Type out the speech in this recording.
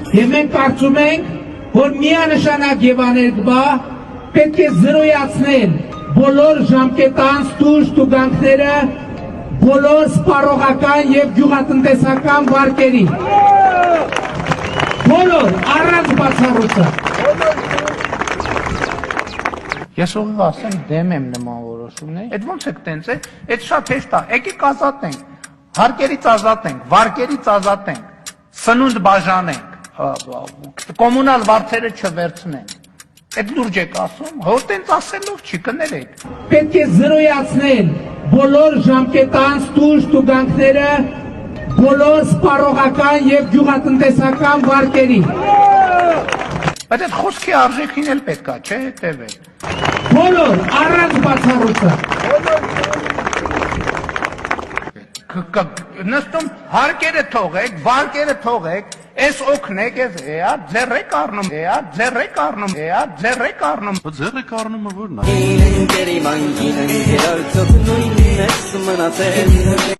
Եվ մենք կարծում ենք, որ միանշանակ եւ աներկբա պետք է զրոյացնել բոլոր ժամկետանց տուժ տուգանքները բոլոր սպառողական եւ գյուղատնտեսական վարկերի։ Բոլոր առանց բացառության։ Ես ուղղակի ասեմ դեմ եմ նման որոշումների։ Այդ ոնց է տենց է, այդ շատ հեշտ է։ Եկեք ազատենք, հարկերից ազատենք, վարկերից ազատենք, սնունդ բաժանենք, կոմունալ վարձերը չվերցնենք։ Այդ լուրջ եք ասում, հոր տենց ասելով չի կներեք։ Պետք է զրոյացնել բոլոր ժամկետանց տուժ տուգանքները բոլոր սպառողական եւ գյուղատնտեսական վարկերի։ Բայց այդ խոսքի արժեքին էլ պետք է, չէ՞, հետևել։ Բոլոր առանց բացառության։ Նստում հարկերը թողեք, վարկերը թողեք, այս օգնեք, այս ձեռեք առնում, ձեռեք առնում, ձեռեք առնում։ Ձեռեք առնումը ո՞րն է։